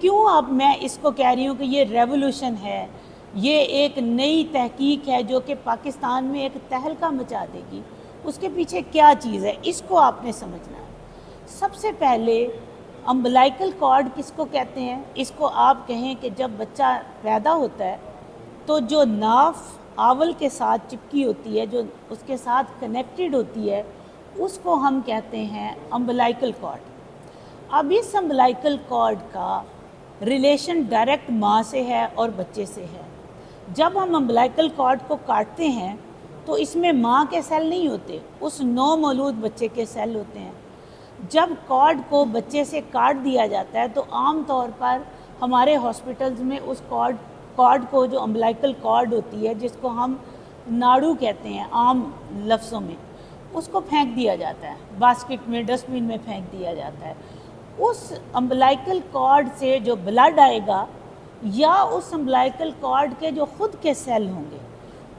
क्यों अब मैं इसको कह रही हूँ कि ये रेवोल्यूशन है, ये एक नई तहकीक है जो कि पाकिस्तान में एक तहलका मचा देगी। उसके पीछे क्या चीज़ है, इसको आपने समझना है। सबसे पहले अम्बलाइकल कॉर्ड किसको कहते हैं? इसको आप कहें कि जब बच्चा पैदा होता है तो जो नाफ आवल के साथ चिपकी होती है, जो उसके साथ कनेक्टेड होती है, उसको हम कहते हैं अम्बलाइकल कॉर्ड। अब इस अम्बलाइकल कॉर्ड का रिलेशन डायरेक्ट माँ से है और बच्चे से है। जब हम अम्बलाइकल कॉर्ड को काटते हैं तो इसमें माँ के सेल नहीं होते, उस नौ मौलूद बच्चे के सेल होते हैं। जब कॉर्ड को बच्चे से काट दिया जाता है तो आम तौर पर हमारे हॉस्पिटल्स में उस कॉर्ड को, जो अम्बलाइकल कॉर्ड होती है जिसको हम नाड़ू कहते हैं आम लफ्ज़ों में, उसको फेंक दिया जाता है, बास्केट में, डस्टबिन में फेंक दिया जाता है। उस अम्बलाइकल कॉर्ड से जो ब्लड आएगा या उस अम्बलाइकल कॉर्ड के जो खुद के सेल होंगे,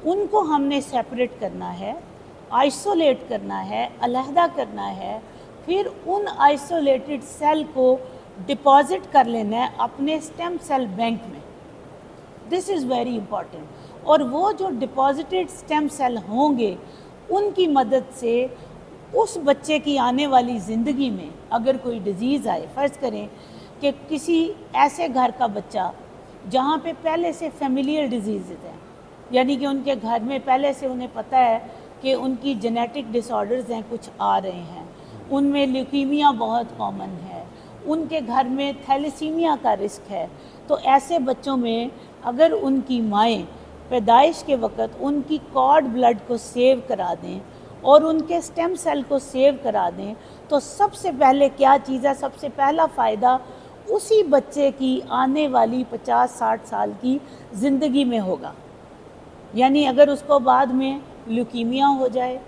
उनको हमने सेपरेट करना है, आइसोलेट करना है, अलहदा करना है। फिर उन आइसोलेटेड सेल को डिपॉजिट कर लेना है अपने स्टेम सेल बैंक में। This is very important. और वो जो डिपॉजिटेड स्टेम सेल होंगे, उनकी मदद से उस बच्चे की आने वाली ज़िंदगी में अगर कोई डिज़ीज़ आए, फ़र्ज़ करें कि किसी ऐसे घर का बच्चा जहाँ पे पहले से फैमिलियल डिजीज़ हैं, यानी कि उनके घर में पहले से उन्हें पता है कि उनकी जेनेटिक डिसऑर्डर्स हैं, कुछ आ रहे हैं, उनमें ल्यूकीमिया बहुत कॉमन है, उनके घर में थैलेसीमिया का रिस्क है, तो ऐसे बच्चों में अगर उनकी माएँ पैदाइश के वक़्त उनकी कॉर्ड ब्लड को सेव करा दें और उनके स्टेम सेल को सेव करा दें, तो सबसे पहले क्या चीज़ है, सबसे पहला फ़ायदा उसी बच्चे की आने वाली 50-60 साल की ज़िंदगी में होगा। यानी अगर उसको बाद में ल्यूकीमिया हो जाए,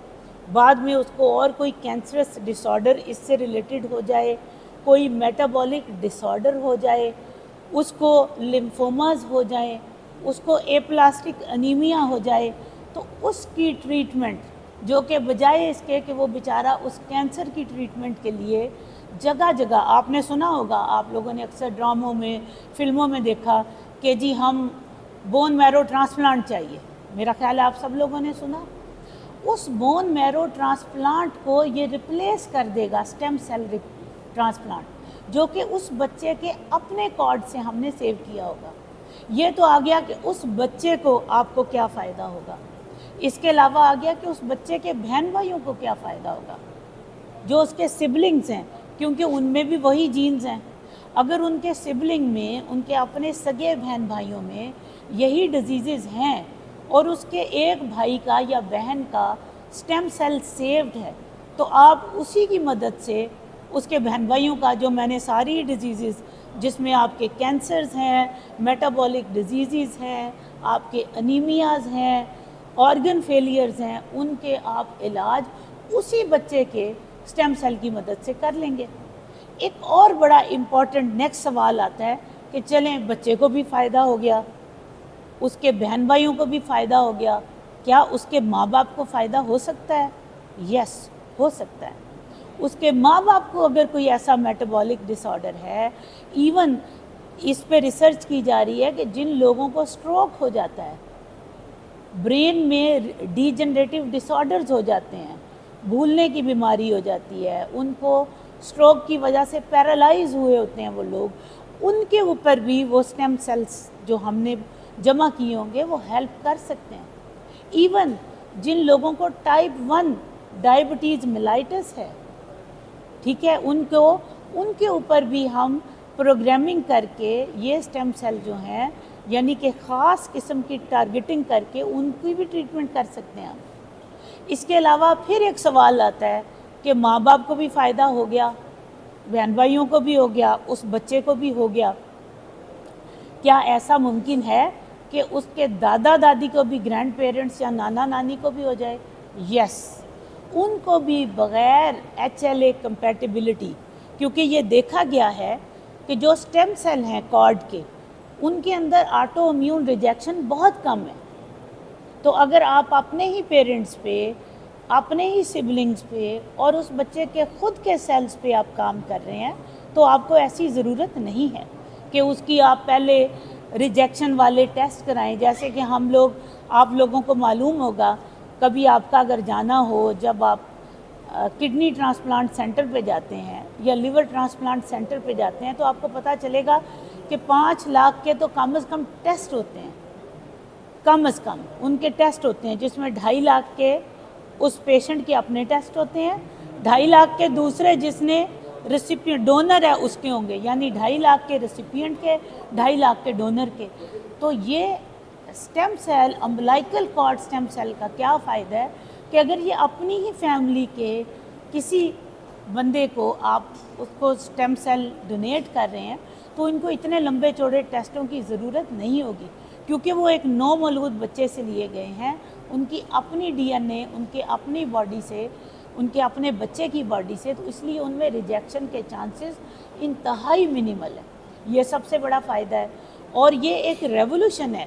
बाद में उसको और कोई कैंसरस डिसऑर्डर इससे रिलेटेड हो जाए, कोई मेटाबॉलिक डिसऑर्डर हो जाए, उसको लिम्फोमास हो जाए, उसको एप्लास्टिक अनीमिया हो जाए, तो उसकी ट्रीटमेंट, जो कि बजाय इसके कि वो बेचारा उस कैंसर की ट्रीटमेंट के लिए जगह जगह, आपने सुना होगा, आप लोगों ने अक्सर ड्रामों में, फिल्मों में देखा कि जी हम बोन मैरो ट्रांसप्लांट चाहिए, मेरा ख्याल है आप सब लोगों ने सुना। उस बोन मैरो ट्रांसप्लांट को ये रिप्लेस कर देगा स्टेम सेल ट्रांसप्लांट, जो कि उस बच्चे के अपने कॉर्ड से हमने सेव किया होगा। ये तो आ गया कि उस बच्चे को आपको क्या फ़ायदा होगा। इसके अलावा आ गया कि उस बच्चे के बहन भाइयों को क्या फ़ायदा होगा, जो उसके सिबलिंग्स हैं, क्योंकि उनमें भी वही जीन्स हैं। अगर उनके सिबलिंग में, उनके अपने सगे बहन भाइयों में यही डिजीज़ हैं और उसके एक भाई का या बहन का स्टेम सेल सेव्ड है, तो आप उसी की मदद से उसके बहन भाइयों का, जो मैंने सारी डिजीज़ जिसमें आपके कैंसर्स हैं, मेटाबॉलिक डिजीज़ हैं, आपके अनीमियाज़ हैं, ऑर्गन फेलियर्स हैं, उनके आप इलाज उसी बच्चे के स्टेम सेल की मदद से कर लेंगे। एक और बड़ा इम्पॉर्टेंट नेक्स्ट सवाल आता है कि चलें बच्चे को भी फ़ायदा हो गया, उसके बहन भाइयों को भी फ़ायदा हो गया, क्या उसके माँ बाप को फ़ायदा हो सकता है? यस, हो सकता है। उसके माँ बाप को अगर कोई ऐसा मेटाबॉलिक डिसऑर्डर है, इवन इस पे रिसर्च की जा रही है कि जिन लोगों को स्ट्रोक हो जाता है, ब्रेन में डीजनरेटिव डिसऑर्डर्स हो जाते हैं, भूलने की बीमारी हो जाती है, उनको स्ट्रोक की वजह से पैरालाइज हुए होते हैं वो लोग, उनके ऊपर भी वो स्टेम सेल्स जो हमने जमा किए होंगे वो हेल्प कर सकते हैं। इवन जिन लोगों को टाइप 1 डायबिटीज़ मेलाइटस है, ठीक है, उनके ऊपर भी हम प्रोग्रामिंग करके ये स्टेम सेल जो हैं, यानी कि ख़ास किस्म की टारगेटिंग करके उनकी भी ट्रीटमेंट कर सकते हैं हम। इसके अलावा फिर एक सवाल आता है कि माँ बाप को भी फ़ायदा हो गया, बहन भाइयों को भी हो गया, उस बच्चे को भी हो गया, क्या ऐसा मुमकिन है कि उसके दादा दादी को भी, ग्रैंड पेरेंट्स या नाना नानी को भी हो जाए? यस, उनको भी बग़ैर HLA कंपैटिबिलिटी, क्योंकि ये देखा गया है कि जो स्टेम सेल हैं कॉर्ड के, उनके अंदर ऑटो इम्यून रिजेक्शन बहुत कम है। तो अगर आप अपने ही पेरेंट्स पे, अपने ही सिबलिंग्स पे और उस बच्चे के ख़ुद के सेल्स पे आप काम कर रहे हैं, तो आपको ऐसी ज़रूरत नहीं है کہ اس کی آپ پہلے ریجیکشن والے ٹیسٹ کرائیں. جیسے کہ آپ لوگوں کو معلوم ہوگا, کبھی آپ کا اگر جانا ہو, جب آپ کڈنی ٹرانسپلانٹ سینٹر پہ جاتے ہیں یا لیور ٹرانسپلانٹ سینٹر پہ جاتے ہیں, تو آپ کو پتہ چلے گا کہ 5 لاکھ کے تو کم از کم ٹیسٹ ہوتے ہیں, کم از کم ان کے ٹیسٹ ہوتے ہیں, جس میں 2.5 لاکھ کے اس پیشنٹ کے اپنے ٹیسٹ ہوتے ہیں, 2.5 لاکھ کے دوسرے جس نے ریسیپینٹ ڈونر ہے اس کے ہوں گے, یعنی 2.5 لاکھ کے ریسیپینٹ کے, 2.5 لاکھ کے ڈونر کے. تو یہ stem cell, umbilical cord stem cell کا کیا فائدہ ہے کہ اگر یہ اپنی ہی فیملی کے کسی بندے کو آپ اس کو سٹیم سیل ڈونیٹ کر رہے ہیں, تو ان کو اتنے لمبے چوڑے ٹیسٹوں کی ضرورت نہیں ہوگی, کیونکہ وہ ایک نو مولود بچے سے لیے گئے ہیں, ان کی اپنی ڈی این اے, ان کے اپنی باڈی سے, ان کے اپنے بچے کی باڈی سے, تو اس لیے ان میں ریجیکشن کے چانسز انتہائی منیمل ہے. یہ سب سے بڑا فائدہ ہے, اور یہ ایک ریولوشن ہے.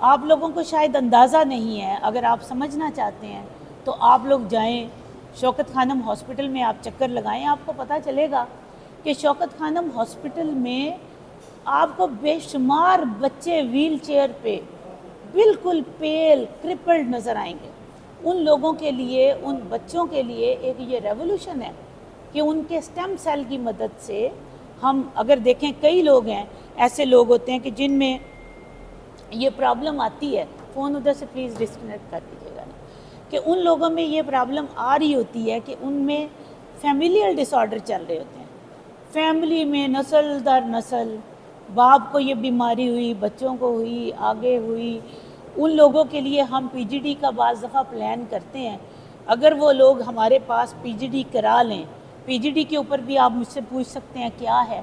آپ لوگوں کو شاید اندازہ نہیں ہے, اگر آپ سمجھنا چاہتے ہیں تو آپ لوگ جائیں شوکت خانم ہاسپٹل میں, آپ چکر لگائیں, آپ کو پتہ چلے گا کہ شوکت خانم ہاسپٹل میں آپ کو بے شمار بچے ویل چیئر پہ بالکل پیل کرپلڈ نظر آئیں گے. ان لوگوں کے لیے, ان بچوں کے لیے ایک یہ ریولوشن ہے کہ ان کے سٹیم سیل کی مدد سے ہم اگر دیکھیں, کئی لوگ ہیں ایسے لوگ ہوتے ہیں کہ جن میں یہ پرابلم آتی ہے, فون ادھر سے پلیز ڈسکنیکٹ کر دیجیے گا, کہ ان لوگوں میں یہ پرابلم آ رہی ہوتی ہے کہ ان میں فیملیل ڈس آرڈر چل رہے ہوتے ہیں. فیملی میں نسل در نسل باپ کو یہ بیماری ہوئی, بچوں کو ہوئی, آگے ہوئی. ان لوگوں کے لیے ہم پی جی ڈی کا بعض دفعہ پلان کرتے ہیں. اگر وہ لوگ ہمارے پاس پی جی ڈی کرا لیں, پی جی ڈی کے اوپر بھی آپ مجھ سے پوچھ سکتے ہیں کیا ہے,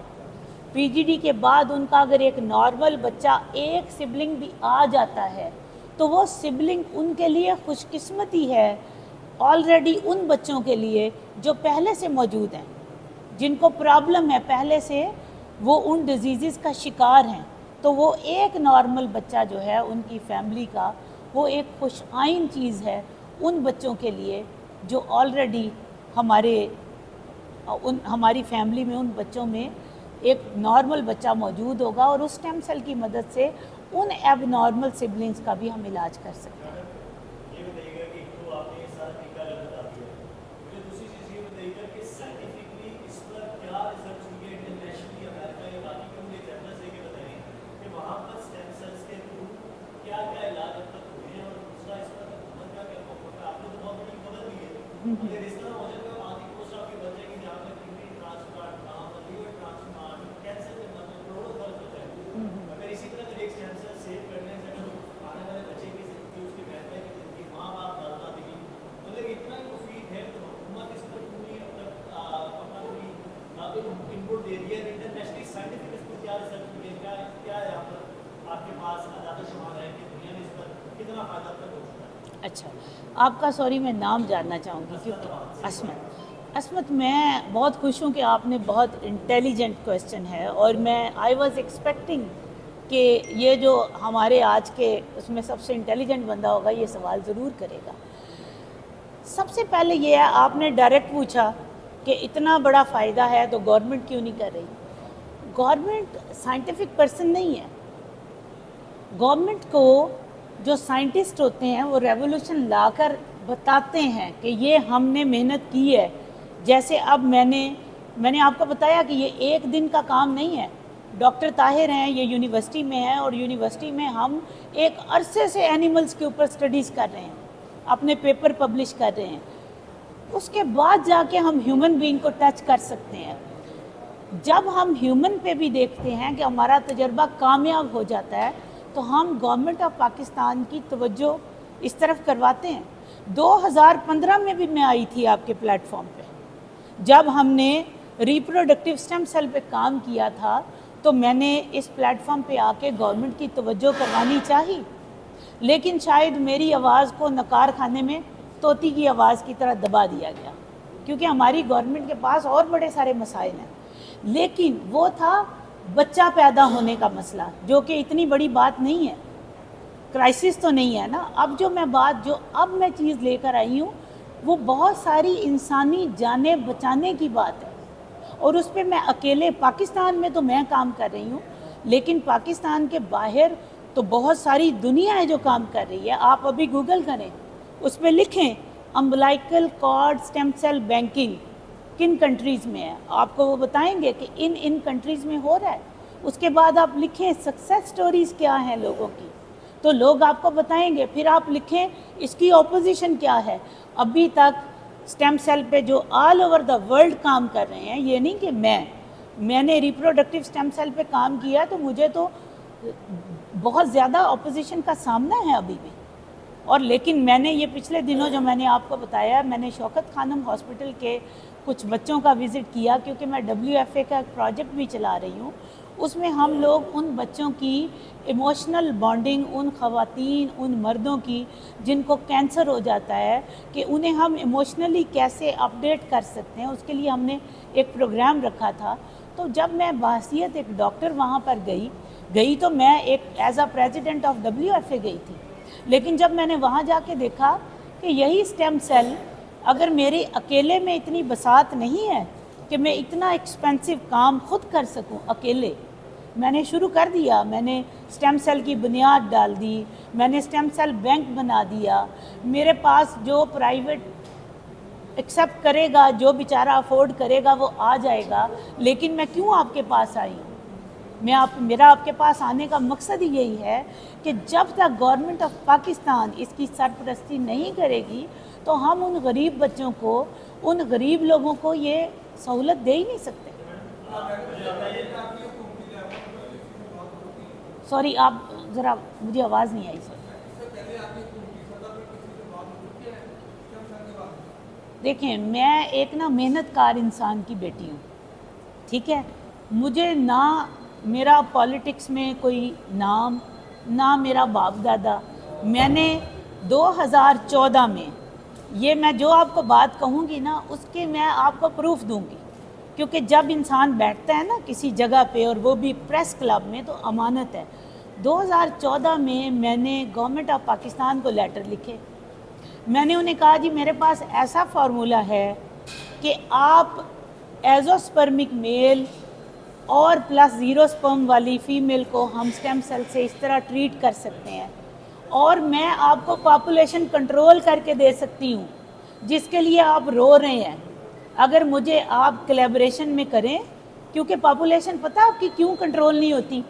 پی جی ڈی کے بعد ان کا اگر ایک نارمل بچہ, ایک سبلنگ بھی آ جاتا ہے, تو وہ سبلنگ ان کے لیے خوش قسمتی ہے آلریڈی ان بچوں کے لیے جو پہلے سے موجود ہیں, جن کو پرابلم ہے پہلے سے, وہ ان ڈیزیزز کا شکار ہیں. تو وہ ایک نارمل بچہ جو ہے ان کی فیملی کا, وہ ایک خوش آئین چیز ہے ان بچوں کے لیے جو آلریڈی ہماری فیملی میں, ان بچوں میں ایک نارمل بچہ موجود ہوگا, اور اس سٹیم سیل کی مدد سے ان ایب نارمل سبلنگز کا بھی ہم علاج کر سکتے ہیں. یہ بتائیے گا کہ تو آپ نے یہ سارا طریقہ بتا دیا, مجھے دوسری چیز یہ بتائیے گا کہ سائنٹیفکلی اس پر کیا ریسرچ ہوئی ہے انٹرنیشنلی, امریکہ یا باقی کے مجھے جرنل سے یہ بتائیں کہ وہاں پر سٹیم سیلس کے تھرو کیا کیا علاج اب تک ہوئے ہیں, اور دوسرا اس پر حکومت کا کیا موقف ہے. آپ نے تو بہت بڑی خبر دی ہے, مگر اس طرح ہو جائے گا وہاں کی پوسٹ آپ کی بچ جائے گی جہاں پر کڈنی ٹرانسپلانٹ, وہاں پر لیور ٹرانسپلانٹ, کینسر کے مطلب کروڑوں خرچ ہو جائے گا. اگر اسی طرح ایک سٹیم سیل سیو کرنے سے اگر آنے والے بچے کی زندگی, اس کی بہتر کی زندگی, ماں باپ دادا دادی, مطلب اتنا ہی مفید ہے, تو حکومت اس پر پوری اب تک اپنا کوئی انپٹ دے دیا ہے. انٹرنیشنلی سائنٹیفک اس پر کیا ریسرچ ہوئی ہے, کیا یہاں پر آپ کے پاس آزاد شمار ہے کہ دنیا میں اس پر کتنا فائدہ اب تک ہو چکا ہے. اچھا, آپ کا سوری میں نام جاننا چاہوں گی, کیونکہ عصمت, میں بہت خوش ہوں کہ آپ نے بہت انٹیلیجنٹ کویسچن ہے, اور میں آئی واز ایکسپیکٹنگ کہ یہ جو ہمارے آج کے اس میں سب سے انٹیلیجنٹ بندہ ہوگا یہ سوال ضرور کرے گا. سب سے پہلے یہ ہے, آپ نے ڈائریکٹ پوچھا کہ اتنا بڑا فائدہ ہے تو گورنمنٹ کیوں نہیں کر رہی. گورنمنٹ سائنٹیفک پرسن نہیں ہے. گورنمنٹ کو جو سائنٹسٹ ہوتے ہیں وہ ریولوشن لا کر بتاتے ہیں کہ یہ ہم نے محنت کی ہے. جیسے اب میں نے آپ کو بتایا کہ یہ ایک دن کا کام نہیں ہے. ڈاکٹر طاہر ہیں, یہ یونیورسٹی میں ہیں, اور یونیورسٹی میں ہم ایک عرصے سے اینیملز کے اوپر سٹڈیز کر رہے ہیں, اپنے پیپر پبلش کر رہے ہیں. اس کے بعد جا کے ہم ہیومن بینگ کو ٹچ کر سکتے ہیں. جب ہم ہیومن پہ بھی دیکھتے ہیں کہ ہمارا تجربہ کامیاب ہو جاتا ہے, تو ہم گورنمنٹ آف پاکستان کی توجہ اس طرف کرواتے ہیں. 2015 میں بھی میں آئی تھی آپ کے پلیٹ فارم پہ, جب ہم نے ریپروڈکٹیو سٹیم سیل پہ کام کیا تھا, تو میں نے اس پلیٹ فارم پہ آ کے گورنمنٹ کی توجہ کروانی چاہی, لیکن شاید میری آواز کو نکار خانے میں طوطی کی آواز کی طرح دبا دیا گیا, کیونکہ ہماری گورنمنٹ کے پاس اور بڑے سارے مسائل ہیں. لیکن وہ تھا بچہ پیدا ہونے کا مسئلہ, جو کہ اتنی بڑی بات نہیں ہے, کرائسس تو نہیں ہے نا. اب میں چیز لے کر آئی ہوں وہ بہت ساری انسانی جانیں بچانے کی بات ہے, اور اس پہ میں اکیلے, پاکستان میں تو میں کام کر رہی ہوں, लेकिन पाकिस्तान के बाहर तो बहुत सारी दुनिया है जो काम कर रही है। आप अभी गूगल करें, उस पर लिखें अम्बिलाइकल कॉर्ड स्टेम सेल बैंकिंग किन कंट्रीज़ में है, आपको वो बताएंगे कि इन कंट्रीज़ में हो रहा है। उसके बाद आप लिखें सक्सेस स्टोरीज़ क्या हैं लोगों की, तो लोग आपको बताएंगे। फिर आप लिखें इसकी ऑपोजिशन क्या है। अभी तक स्टेम सेल पे जो ऑल ओवर द वर्ल्ड काम कर रहे हैं, ये नहीं कि मैंने रिप्रोडक्टिव स्टेम सेल पे काम किया तो मुझे तो बहुत ज़्यादा ऑपोजिशन का सामना है अभी भी। और लेकिन मैंने ये पिछले दिनों जो मैंने आपको बताया, मैंने शौकत खानम हॉस्पिटल के कुछ बच्चों का विज़िट किया, क्योंकि मैं WFA का एक प्रोजेक्ट भी चला रही हूँ। उसमें हम लोग उन बच्चों की इमोशनल बॉन्डिंग, उन ख़वातीन, उन मर्दों की जिनको कैंसर हो जाता है, कि उन्हें हम इमोशनली कैसे अपडेट कर सकते हैं, उसके लिए हमने एक प्रोग्राम रखा था। तो जब मैं बहैसियत एक डॉक्टर वहाँ पर गई तो मैं एक as a president of WFA गई थी, लेकिन जब मैंने वहाँ जाके देखा कि यही स्टेम सेल अगर मेरे अकेले में इतनी बसात नहीं है कि मैं इतना एक्सपेंसिव काम खुद कर सकूं अकेले, मैंने शुरू कर दिया। मैंने स्टेम सेल की बुनियाद डाल दी, मैंने स्टेम सेल बैंक बना दिया। मेरे पास जो प्राइवेट एक्सेप्ट करेगा, जो बेचारा अफोर्ड करेगा वो आ जाएगा। लेकिन मैं क्यों आपके पास आई हूँ? मेरा आपके पास आने का मकसद ही यही है कि जब तक गवर्नमेंट ऑफ पाकिस्तान इसकी सरपरस्ती नहीं करेगी तो हम उन गरीब बच्चों को, उन गरीब लोगों को ये सहूलत दे ही नहीं सकते। सॉरी, आप ज़रा, मुझे आवाज़ नहीं आई सर। देखें, मैं एक ना मेहनतकार इंसान की बेटी हूँ, ठीक है। मुझे ना मेरा पॉलिटिक्स में कोई नाम, ना मेरा बाप दादा। मैंने 2014 में, ये मैं जो आपको बात कहूँगी ना उसके मैं आपको प्रूफ दूँगी, क्योंकि जब इंसान बैठता है ना किसी जगह पे, और वो भी प्रेस क्लब में, तो अमानत है। 2014 में मैंने गवर्नमेंट ऑफ पाकिस्तान को लेटर लिखे। मैंने उन्हें कहा जी मेरे पास ऐसा फार्मूला है कि आप एजोस्पर्मिक मेल और प्लस ज़ीरो स्पर्म वाली फ़ीमेल को हम स्टेम सेल से इस तरह ट्रीट कर सकते हैं, और मैं आपको पॉपुलेशन कंट्रोल करके दे सकती हूँ, जिसके लिए आप रो रहे हैं। अगर मुझे आप कोलैबोरेशन में करें, क्योंकि पॉपुलेशन पता आपकी क्यों कंट्रोल नहीं होती?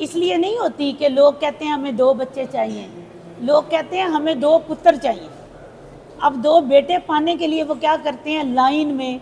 इसलिए नहीं होती कि लोग कहते हैं हमें 2 बच्चे चाहिए, लोग कहते हैं हमें 2 पुत्र चाहिए। अब 2 बेटे पाने के लिए वो क्या करते हैं, लाइन में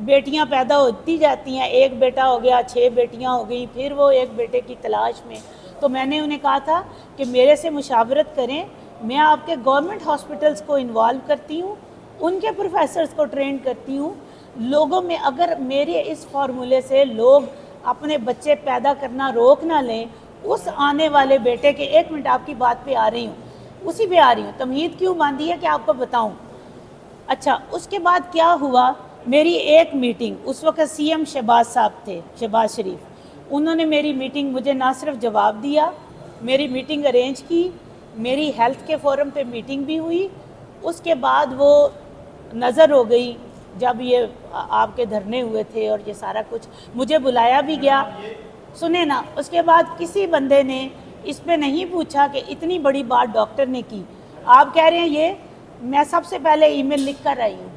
बेटियां पैदा होती जाती हैं, 1 बेटा हो गया, 6 बेटियां हो गई, फिर वो 1 बेटे की तलाश में। तो मैंने उन्हें कहा था कि मेरे से मुशावरत करें, मैं आपके गवर्नमेंट हॉस्पिटल्स को इन्वॉल्व करती हूँ, उनके प्रोफेसर्स को ट्रेन करती हूँ। लोगों में अगर मेरे इस फार्मूले से लोग अपने बच्चे पैदा करना रोक ना लें, उस आने वाले बेटे के, 1 मिनट आपकी बात पे आ रही हूँ, उसी पे आ रही हूँ। तमहीद क्यों बांधी है कि आपको बताऊँ। अच्छा, उसके बाद क्या हुआ, मेरी एक मीटिंग, उस वक्त CM शहबाज साहब थे, शहबाज शरीफ, उन्होंने मेरी मीटिंग, मुझे ना सिर्फ जवाब दिया, मेरी मीटिंग अरेंज की, मेरी हेल्थ के फोरम पे मीटिंग भी हुई। उसके बाद वो नज़र हो गई जब ये आपके धरने हुए थे और ये सारा कुछ, मुझे बुलाया भी गया। सुने ना, उसके बाद किसी बंदे ने इस पे नहीं पूछा कि इतनी बड़ी बात डॉक्टर ने की। आप कह रहे हैं ये, मैं सबसे पहले ईमेल लिख कर आई हूँ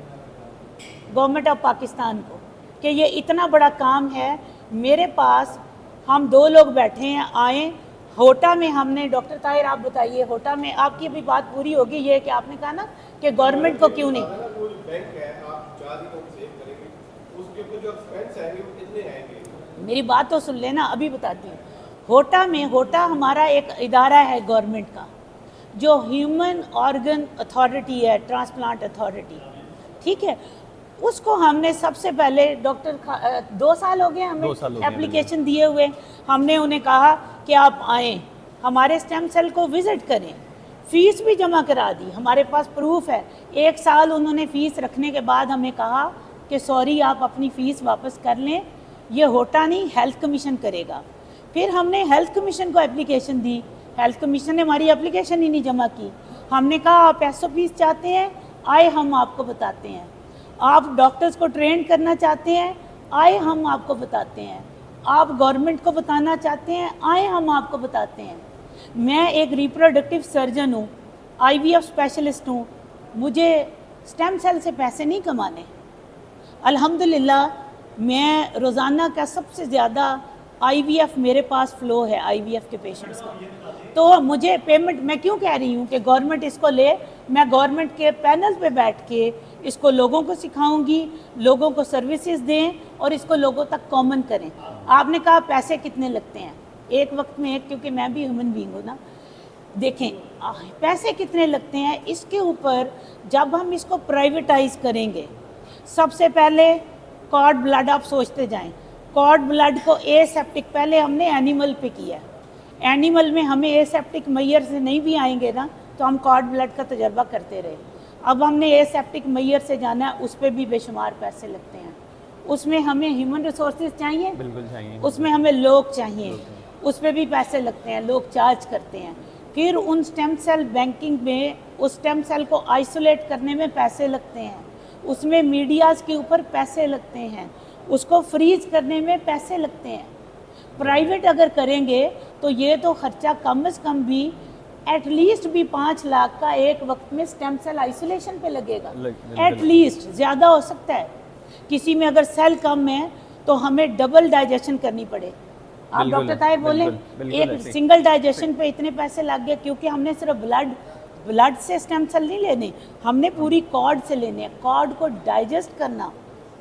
गवर्नमेंट ऑफ पाकिस्तान को कि ये इतना बड़ा काम है। मेरे पास हम 2 लोग बैठे हैं, आए होटा में। हमने, डॉक्टर ताहिर आप बताइए, होटा में आपकी अभी बात पूरी होगी। ये कि आपने कहा ना कि गवर्नमेंट को क्यों नहीं, मेरी बात तो सुन लेना, अभी बताती हूँ। होटा में, होटा हमारा एक इदारा है गवर्नमेंट का जो ह्यूमन ऑर्गन अथॉरिटी है, ट्रांसप्लांट अथॉरिटी, ठीक है। उसको हमने सबसे पहले डॉक्टर 2 साल हो गए हमें एप्लीकेशन दिए हुए। हमने उन्हें कहा कि आप आएँ, हमारे स्टेम सेल को विज़िट करें, फ़ीस भी जमा करा दी, हमारे पास प्रूफ है। 1 साल उन्होंने फ़ीस रखने के बाद हमें कहा कि सॉरी आप अपनी फ़ीस वापस कर लें, ये होटा नहीं हेल्थ कमीशन करेगा। फिर हमने हेल्थ कमीशन को एप्लीकेशन दी, हेल्थ कमीशन ने हमारी एप्लीकेशन ही नहीं जमा की। हमने कहा आप SOPs चाहते हैं, आए हम आपको बताते हैं। आप डॉक्टर्स को ट्रेन करना चाहते हैं, आए हम आपको बताते हैं। आप गवर्नमेंट को बताना चाहते हैं, आए हम आपको बताते हैं। मैं एक रिप्रोडक्टिव सर्जन हूँ, IVF स्पेशलिस्ट हूँ, मुझे स्टेम सेल से पैसे नहीं कमाने। अल्हम्दुलिल्लाह मैं रोज़ाना का सबसे ज़्यादा IVF मेरे पास फ़्लो है IVF के पेशेंट्स का। तो मुझे पेमेंट, मैं क्यों कह रही हूँ कि गवर्नमेंट इसको ले, मैं गवर्नमेंट के पैनल पे बैठ के इसको लोगों को सिखाऊंगी, लोगों को सर्विसेज दें और इसको लोगों तक कॉमन करें। आपने कहा पैसे कितने लगते हैं एक वक्त में, क्योंकि मैं भी ह्यूमन बीइंग हूँ ना। देखें पैसे कितने लगते हैं, इसके ऊपर जब हम इसको प्राइवेटाइज करेंगे, सबसे पहले कॉर्ड ब्लड आप सोचते जाएं, कॉर्ड ब्लड को एसेप्टिक पहले हमने एनिमल पे किया, एनिमल में हमें एसेप्टिक मैयर से नहीं भी आएंगे ना तो हम कॉर्ड ब्लड का तजर्बा करते रहे। अब हमने एसेप्टिक मैयर से जाना है, उस पर भी बेशुमार पैसे लगते हैं। उसमें हमें ह्यूमन रिसोर्सेज चाहिए, बिल्कुल चाहिए, उसमें हमें लोग चाहिए, उस पर भी पैसे लगते हैं, लोग चार्ज करते हैं। फिर उन स्टेम सेल बैंकिंग में उस स्टेम सेल को आइसोलेट करने में पैसे लगते हैं, उसमें मीडियाज़ के ऊपर पैसे लगते हैं, उसको फ्रीज करने में पैसे लगते हैं। प्राइवेट अगर करेंगे तो ये तो खर्चा कम से कम भी एटलीस्ट भी 5 लाख का एक वक्त में स्टेम सेल आइसोलेशन पे लगेगा, एटलीस्ट। ज़्यादा हो सकता है, किसी में अगर सेल कम है तो हमें डबल डाइजेशन करनी पड़े। आप डॉक्टर ताहिर बोले एक सिंगल डाइजेशन पे इतने पैसे लग गए, क्योंकि हमने सिर्फ ब्लड से स्टेम सेल नहीं लेने, हमने पूरी कॉर्ड से लेने हैं। कॉर्ड को डाइजेस्ट करना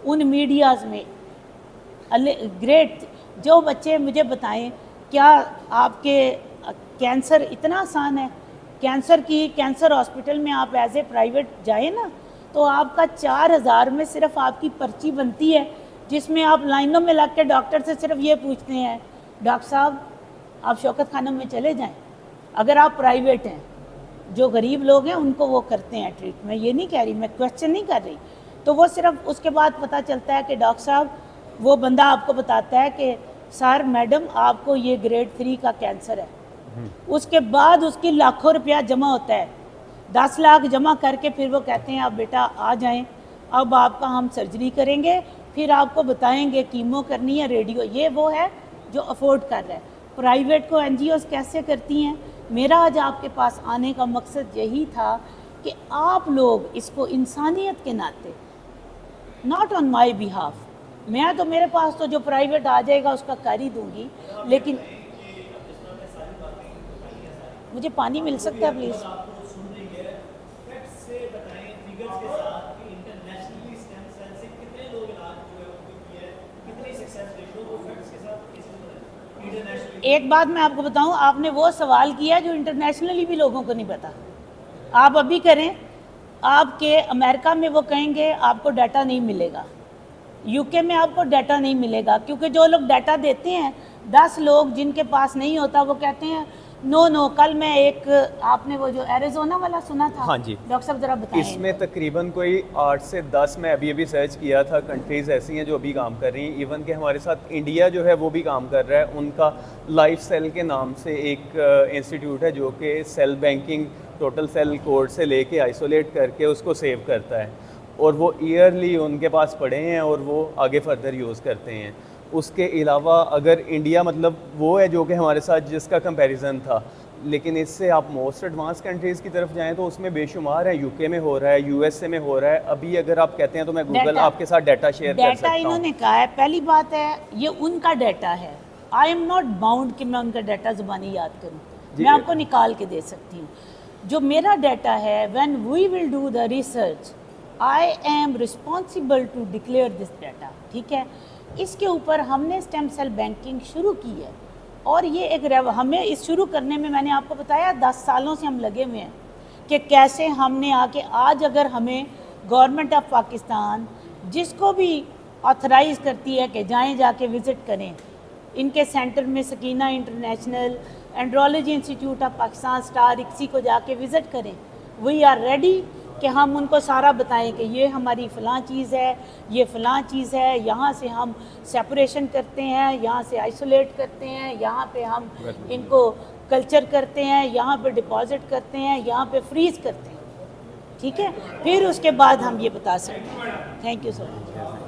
उन मीडियाज़ में ग्रेट। जो बच्चे मुझे बताएं, क्या आपके कैंसर इतना आसान है? कैंसर हॉस्पिटल में आप एज ए प्राइवेट जाए ना तो आपका 4000 में सिर्फ आपकी पर्ची बनती है, जिसमें आप लाइनों में लग के डॉक्टर से सिर्फ ये पूछते हैं, डॉक्टर साहब आप शौकत खानम में चले जाएं। अगर आप प्राइवेट हैं, जो गरीब लोग हैं उनको वो करते हैं ट्रीट। मैं ये नहीं कह रही, मैं क्वेश्चन नहीं कर रही। तो वो सिर्फ उसके बाद पता चलता है कि डॉक्टर साहब, वो बंदा आपको बताता है कि सर मैडम आपको ये ग्रेड 3 का कैंसर है। उसके बाद उसकी लाखों रुपया जमा होता है, 10 लाख जमा करके फिर वो कहते हैं आप बेटा आ जाएं, अब आपका हम सर्जरी करेंगे, फिर आपको बताएंगे कीमो करनी है, रेडियो। ये वो है जो अफोर्ड कर रहा है। प्राइवेट को NGOs कैसे करती हैं? मेरा आज आपके पास आने का मकसद यही था कि आप लोग इसको इंसानियत के नाते, नॉट ऑन माई बिहाफ, मैं तो मेरे पास तो जो प्राइवेट आ जाएगा उसका कर ही दूंगी, लेकिन मुझे पानी मिल सकता है प्लीज़? एक बात मैं आपको बताऊं, आपने वो सवाल किया जो इंटरनेशनली भी लोगों को नहीं पता। आप अभी करें, आपके अमेरिका में वो कहेंगे आपको डाटा नहीं मिलेगा, UK में आपको डाटा नहीं मिलेगा, क्योंकि जो लोग डाटा देते हैं 10 लोग जिनके पास नहीं होता वो कहते हैं नो। कल मैं एक, आपने वो जो एरिज़ोना वाला सुना था? हाँ जी, डॉक्टर साहब ज़रा बताएं। इसमें तकरीबन कोई 8 से 10 मैं अभी सर्च किया था, कंट्रीज़ ऐसी हैं जो अभी काम कर रही हैं। इवन के हमारे साथ इंडिया जो है वो भी काम कर रहा है। उनका लाइफ सेल के नाम से एक इंस्टीट्यूट है जो कि cell banking total cell code से लेके आइसोलेट करके उसको सेव करता है, और वो ईयरली उनके पास पड़े हैं और वो आगे फर्दर यूज़ करते हैं। उसके अलावा अगर इंडिया मतलब वो है जो कि हमारे साथ जिसका कंपैरिजन था, लेकिन इससे आप मोस्ट एडवांस कंट्रीज़ की तरफ जाएं तो उसमें बेशुमार है। UK में हो रहा है, USA में हो रहा है। अभी अगर आप कहते हैं तो मैं गूगल आपके साथ डाटा शेयर कर सकता हूँ। डाटा इन्होंने कहा है, पहली बात है ये उनका डाटा है, आई एम नॉट बाउंड कि मैं उनका डाटा ज़ुबानी याद करूँ, मैं आपको निकाल के दे सकती हूँ। जो मेरा डाटा है, when we will do the research I am responsible to declare this data, ठीक है। इसके ऊपर हमने स्टेम सेल बैंकिंग शुरू की है, और ये एक हमें इस शुरू करने में मैंने आपको बताया 10 सालों से हम लगे हुए हैं कि कैसे हमने आके आज अगर हमें गवर्नमेंट ऑफ पाकिस्तान जिसको भी ऑथराइज करती है कि जाएं जाके विज़िट करें, इनके सेंटर में Sakina international, andrology institute of Pakistan, star ICSI को जाके विज़िट करें, वी आर रेडी कि हम उनको सारा बताएं कि ये हमारी फ़लाँ चीज़ है, ये फ़लाँ चीज़ है, यहाँ से हम सेपरेशन करते हैं, यहाँ से आइसोलेट करते हैं, यहाँ पे हम इनको कल्चर करते हैं, यहाँ पे डिपॉजिट करते हैं, यहाँ पे फ्रीज़ करते हैं, ठीक है। फिर उसके बाद हम ये बता सकते हैं। Thank you so much.